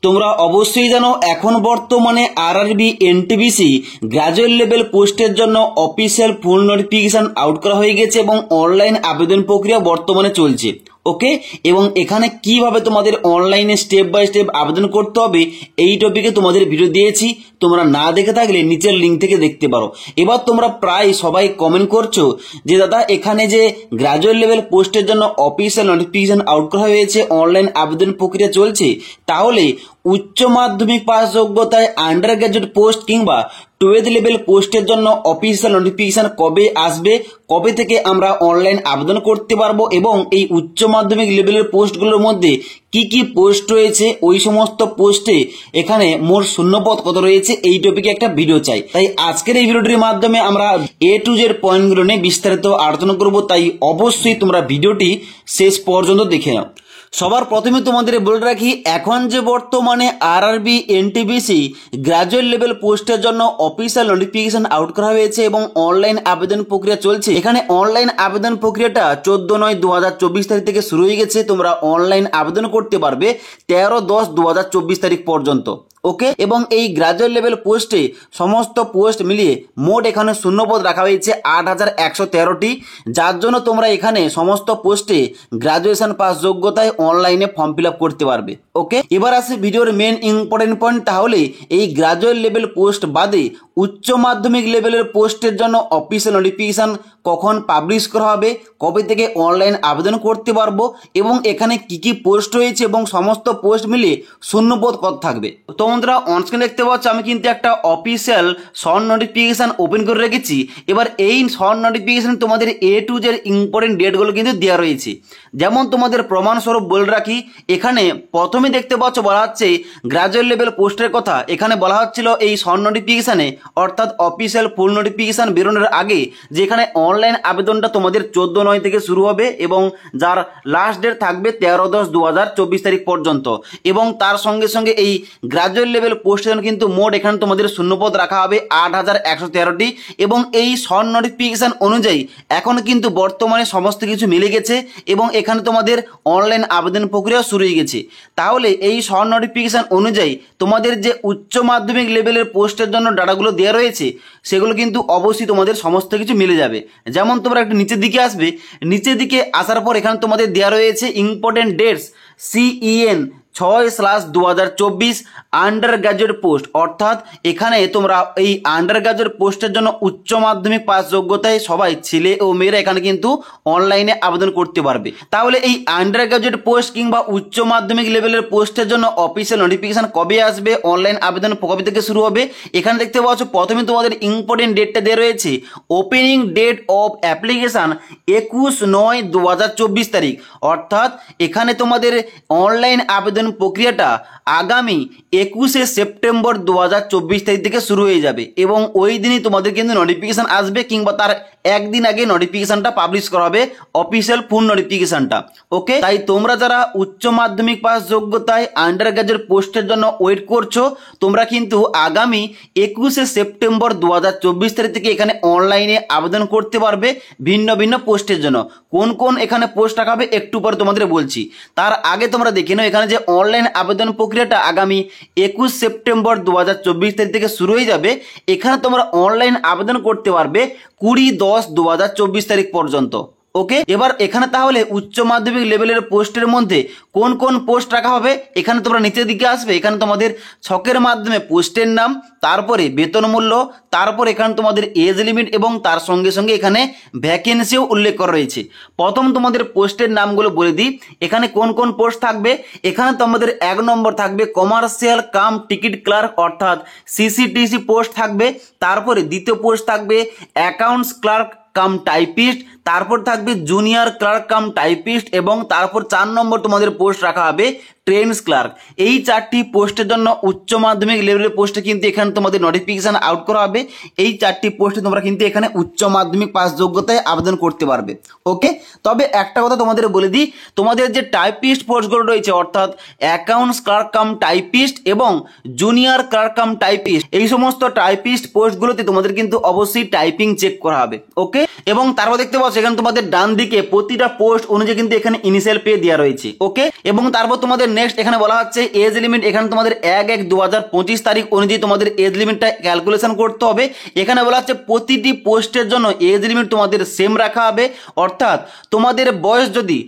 তোমরা অবশ্যই জানো এখন বর্তমানে আরআরবি এনটিপিসি গ্রাজুয়েট লেভেল পোস্টের জন্য অফিসিয়াল ফুল নোটিফিকেশন আউট করা হয়ে গেছে এবং অনলাইন আবেদন প্রক্রিয়া বর্তমানে চলছে। ওকে, এবং এখানে কিভাবে তোমাদের অনলাইনে স্টেপ বাই স্টেপ আবেদন করতে হবে এই টপিকে তোমাদের ভিডিও দিয়েছি, তোমরা না দেখে থাকলে নিচের লিঙ্ক থেকে দেখতে পারো। এবার তোমরা প্রায় সবাই কমেন্ট করছো যে দাদা এখানে যে গ্রাজুয়েট লেভেল পোস্টের জন্য অফিসিয়াল নোটিফিকেশন আউট করা হয়েছে, অনলাইন আবেদন প্রক্রিয়া চলছে, তাহলে উচ্চ মাধ্যমিক পাস যোগ্যতায় আন্ডার গ্রাজুয়েট পোস্ট কিংবা 12th লেভেল পোস্টের জন্য অফিসিয়াল নোটিফিকেশন কবে আসবে, কবে থেকে আমরা অনলাইন আবেদন করতে পারবো এবং এই উচ্চ মাধ্যমিক লেভেলের পোস্টগুলোর মধ্যে কি কি পোস্ট রয়েছে, ওই সমস্ত পোস্টে এখানে মোট শূন্যপদ কত রয়েছে, এই টপিকে একটা ভিডিও চাই। তাই আজকের এই ভিডিওটির মাধ্যমে আমরা A to Z পয়েন্টগুলো নিয়ে বিস্তারিত আলোচনা করব, তাই অবশ্যই তোমরা ভিডিওটি শেষ পর্যন্ত দেখে নাও। সবার প্রথমে তোমাদের বলে রাখি, এখন যে বর্তমানে আরআরবি এনটিপিসি গ্রাজুয়েট লেভেল পোস্টের জন্য অফিসিয়াল নোটিফিকেশন আউট করা হয়েছে এবং অনলাইন আবেদন প্রক্রিয়া চলছে। এখানে অনলাইন আবেদন প্রক্রিয়াটা 14/9/2024 তারিখ থেকে শুরু হয়ে গেছে। তোমরা অনলাইন আবেদন করতে পারবে 13/10/2024 তারিখ পর্যন্ত। ওকে, এবং এই গ্রাজুয়েট লেভেল পোস্টে সমস্ত পোস্ট মিলিয়ে মোট এখানে শূন্যপদ রাখা হয়েছে 8113টি, যার জন্য তোমরা এখানে সমস্ত পোস্টে গ্রাজুয়েশন পাস যোগ্যতায় অনলাইনে ফর্ম ফিল আপ করতে পারবে। ওকে, এবার আসে ভিডিওর মেন ইম্পর্টেন্ট পয়েন্ট। তাহলে এই গ্রাজুয়েট লেভেল পোস্ট বাদে উচ্চ মাধ্যমিক লেভেলের পোস্টের জন্য অফিসিয়াল নোটিফিকেশন কখন পাবলিশ করা হবে, কবে থেকে অনলাইন আবেদন করতে পারবো এবং এখানে কি কি পোস্ট রয়েছে এবং সমস্ত পোস্ট মিলিয়ে শূন্যপদ কত থাকবে। তোমরা অনস্ক্রিন দেখতে পাচ্ছ আমি কিন্তু একটা অফিসিয়াল শর্ট নোটিফিকেশন ওপেন করে রেখেছি। এবার এই শর্ট নোটিফিকেশন তোমাদের A to Z ইম্পর্টেন্ট ডেটগুলো কিন্তু দেওয়া রয়েছে। যেমন তোমাদের প্রমাণস্বরূপ বলে রাখি, এখানে প্রথমে দেখতে পাচ্ছ বলা হচ্ছে গ্রাজুয়েট লেভেল পোস্টের কথা। এখানে বলা হচ্ছিল এই শর্ট নোটিফিকেশনে অর্থাৎ অফিসিয়াল ফুল নোটিফিকেশন বেরোনোর আগে যে এখানে অনলাইন আবেদনটা তোমাদের 14/9 থেকে শুরু হবে এবং যার লাস্ট ডেট থাকবে 13/10/2024 তারিখ পর্যন্ত, এবং তার সঙ্গে সঙ্গে এই গ্রাজুয়েট লেভেল পোস্টের জন্য কিন্তু মোট এখানে তোমাদের শূন্যপদ রাখা হবে 8113টি এবং এই শর্ট নোটিফিকেশন অনুযায়ী এখন কিন্তু বর্তমানে সমস্ত কিছু মিলে গেছে এবং এখানে তোমাদের অনলাইন আবেদন প্রক্রিয়া শুরু হয়ে গেছে। তাহলে এই শর্ট নোটিফিকেশন অনুযায়ী তোমাদের যে উচ্চ মাধ্যমিক লেভেলের পোস্টের জন্য ডাটাগুলো দেওয়া রয়েছে সেগুলো কিন্তু অবশ্যই তোমাদের সমস্ত কিছু মিলে যাবে। যেমন তোমরা একটু নিচের দিকে আসবে, নিচের দিকে আসার পর এখানে তোমাদের দেওয়া রয়েছে important dates CEN 6/2024 under graduate post, অর্থাৎ এখানে তোমরা এই আন্ডার গ্রাজুয়েট পোস্টের জন্য উচ্চ মাধ্যমিক পাস যোগ্যতায় সবাই ছেলে ও মেয়েরা এখানে কিন্তু অনলাইনে আবেদন করতে পারবে। তাহলে এই আন্ডার গ্রাজুয়েট পোস্ট কিংবা উচ্চ মাধ্যমিক লেভেলের পোস্টের জন্য অফিসিয়াল নোটিফিকেশন কবে আসবে, অনলাইন আবেদন কবে থেকে শুরু হবে, এখানে দেখতে পাচ্ছ প্রথমে তোমাদের ইম্পর্টেন্ট ডেটটা দেওয়া রয়েছে। ওপেনিং ডেট অফ অ্যাপ্লিকেশন 21/9/2024 তারিখ, অর্থাৎ এখানে তোমাদের অনলাইন আবেদন প্রক্রিয়াটা আগামী 21শে সেপ্টেম্বর 2024 তারিখ থেকে শুরু হয়ে যাবে এবং ওই দিনই তোমাদের কিন্তু নোটিফিকেশন আসবে কিংবা তার একদিন আগে নোটিফিকেশনটা পাবলিশ করা হবে, অফিসিয়াল ফুল নোটিফিকেশনটা। ওকে, তাই তোমরা যারা উচ্চ মাধ্যমিক পাস যোগ্যতায় আন্ডার গ্রাজুয়েট পোস্টের জন্য ওয়েট করছো, তোমরা কিন্তু আগামী 21শে সেপ্টেম্বর 2024 তারিখ থেকে এখানে অনলাইনে আবেদন করতে পারবে ভিন্ন ভিন্ন পোস্টের জন্য। কোন কোন এখানে পোস্ট রাখা হবে একটু পরে তোমাদের বলছি। তার আগে তোমরা দেখে নাও এখানে যে অনলাইন আবেদন প্রক্রিয়াটা আগামী 21 সেপ্টেম্বর 2024 তারিখ থেকে শুরু হয়ে যাবে। এখানে তোমরা অনলাইন আবেদন করতে পারবে 20/10/2024 তারিখ পর্যন্ত। ওকে, এবার এখানে তাহলে উচ্চ মাধ্যমিক লেভেলের পোস্টের মধ্যে কোন কোন পোস্ট রাখা হবে, এখানে তোমরা নিচের দিকে আসবে, এখানে তোমাদের ছকের মাধ্যমে পোস্টের নাম, তারপরে বেতন মূল্য, তারপর এখানে তোমাদের এজ লিমিট এবং তার সঙ্গে সঙ্গে এখানে ভ্যাকেন্সিও উল্লেখ করা রয়েছে। প্রথম তোমাদের পোস্টের নামগুলো বলে দিই, এখানে কোন কোন পোস্ট থাকবে। এখানে তোমাদের 1 নম্বর থাকবে কমার্শিয়াল কাম টিকিট ক্লার্ক অর্থাৎ CCTC পোস্ট থাকবে। তারপরে দ্বিতীয় পোস্ট থাকবে অ্যাকাউন্টস ক্লার্ক কাম টাইপিস্ট, তারপর থাকবে জুনিয়র ক্লার্ক কাম টাইপিস্ট এবং তারপর 4 নম্বর তোমাদের পোস্ট রাখা হবে ট্রেন্স ক্লার্ক। এই 4টি পোস্টের জন্য উচ্চ মাধ্যমিক লেভেলের পোস্টে কিন্তু এখানে তোমাদের নোটিফিকেশন আউট করা হবে। এই 4টি পোস্টে তোমরা কিন্তু এখানে উচ্চ মাধ্যমিক পাস যোগ্যতায় আবেদন করতে পারবে। ওকে, তবে একটা কথা তোমাদের বলে দিই, তোমাদের যে টাইপিস্ট পোস্টগুলো রয়েছে অর্থাৎ অ্যাকাউন্টস ক্লার্ক কাম টাইপিস্ট এবং জুনিয়র ক্লার্ক কাম টাইপিস্ট, এই সমস্ত টাইপিস্ট পোস্টগুলোতে তোমাদের কিন্তু অবশ্যই টাইপিং চেক করা হবে। ওকে, এবং তারপর দেখতে পাচ্ছ পাচ্ছ এখানে তোমাদের ডান দিকে প্রতিটা পোস্ট অনুযায়ী কিন্তু এখানে ইনিশিয়াল পে দেওয়া রয়েছে। ওকে, এবং তারপর তোমাদের নেক্সট এখানে বলা হচ্ছে এজ লিমিট। এখানে তোমাদের 1/1/2025 তারিখ অনুযায়ী তোমাদের এজ লিমিটটা ক্যালকুলেশন করতে হবে। এখানে বলা হচ্ছে প্রতিটি পোস্টের জন্য এজ লিমিট তোমাদের সেম রাখা হবে, অর্থাৎ তোমাদের বয়স যদি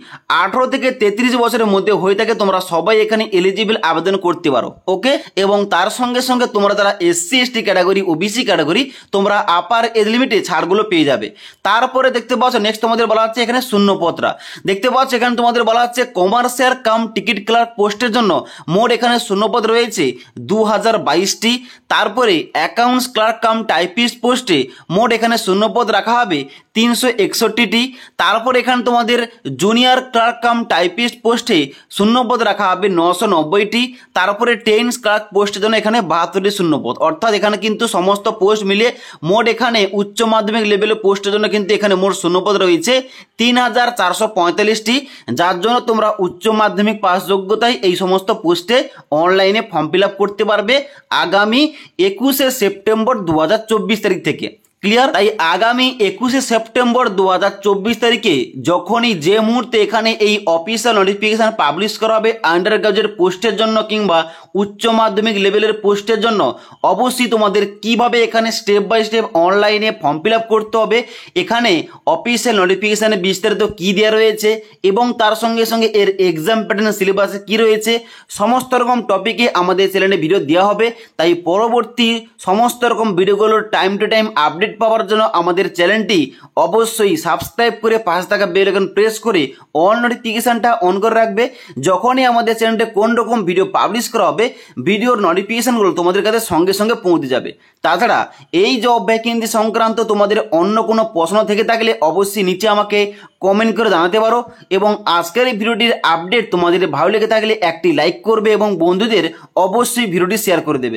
18 থেকে 33 বছরের মধ্যে হয়ে থাকে তোমরা সবাই এখানে এলিজিবল আবেদন করতে পারো। ওকে, এবং তার সঙ্গে সঙ্গে তোমরা যারা SC/ST ক্যাটাগরি, OBC ক্যাটাগরি, তোমরা আপার এজ লিমিটে ছাড়গুলো পেয়ে যাবে। তারপরে দেখতে পাচ্ছ নেক্সট তোমাদের বলা হচ্ছে এখানে শূন্যপদরা। দেখতে পাচ্ছ এখানে তোমাদের বলা হচ্ছে কমার্শিয়াল কাম টিকিট ক্লার্ক পোস্টের জন্য মোট এখানে শূন্যপদ রয়েছে 2022টি। তারপরে অ্যাকাউন্টস ক্লার্ক কাম টাইপিস্ট পোস্টে মোট এখানে শূন্যপদ রাখা হবে 361টি। তারপর এখানে তোমাদের জুনিয়র ক্লার্ক কাম টাইপিস্ট পোস্টে শূন্যপদ রাখা হবে 990টি। তারপরে টেন্স ক্লার্ক পোস্টের জন্য এখানে 72টি শূন্যপদ, অর্থাৎ এখানে কিন্তু সমস্ত পোস্ট মিলিয়ে মোট এখানে উচ্চ মাধ্যমিক লেভেলের পোস্টের জন্য কিন্তু এখানে মোট শূন্যপদ রয়েছে 3445টি, যার জন্য তোমরা উচ্চ মাধ্যমিক পাস যোগ্যতায় এই সমস্ত পোস্টে অনলাইনে ফর্ম ফিল আপ করতে পারবে আগামী 21শে সেপ্টেম্বর 2024 তারিখ থেকে। ক্লিয়ার? তাই আগামী 21শে সেপ্টেম্বর 2024 তারিখে যখনই যে মুহূর্তে এখানে এই অফিসিয়াল নোটিফিকেশন পাবলিশ করা হবে আন্ডার গ্রাজুয়েট পোস্টের জন্য কিংবা উচ্চ মাধ্যমিক লেভেলের পোস্টের জন্য, অবশ্যই তোমাদের কিভাবে এখানে স্টেপ বাই স্টেপ অনলাইনে ফর্ম ফিল আপ করতে হবে, এখানে অফিসিয়াল নোটিফিকেশানে বিস্তারিত কী দেওয়া রয়েছে এবং তার সঙ্গে সঙ্গে এর এক্সাম প্যাটার্ন সিলেবাসে কী রয়েছে, সমস্ত রকম টপিকে আমাদের চ্যানেলে ভিডিও দেওয়া হবে। তাই পরবর্তী সমস্ত রকম ভিডিওগুলোর টাইম টু টাইম আপডেট পাওয়ার জন্য আমাদের চ্যানেলটি অবশ্যই সাবস্ক্রাইব করে পাশে থাকা বেল আইকন প্রেস করে অল নোটিফিকেশনটা অন করে রাখবে। যখনই আমাদের চ্যানেলে কোন রকম ভিডিও পাবলিশ করা হবে ভিডিওর নোটিফিকেশনগুলো তোমাদের কাছে সঙ্গে সঙ্গে পৌঁছে যাবে। তাছাড়া এই জব ভ্যাকেন্সি সংক্রান্ত তোমাদের অন্য কোনো প্রশ্ন থেকে থাকলে অবশ্যই নিচে আমাকে কমেন্ট করে জানাতে পারো, এবং আজকের এই ভিডিওটির আপডেট তোমাদের ভালো লেগে থাকলে একটি লাইক করবে এবং বন্ধুদের অবশ্যই ভিডিওটি শেয়ার করে দেবে।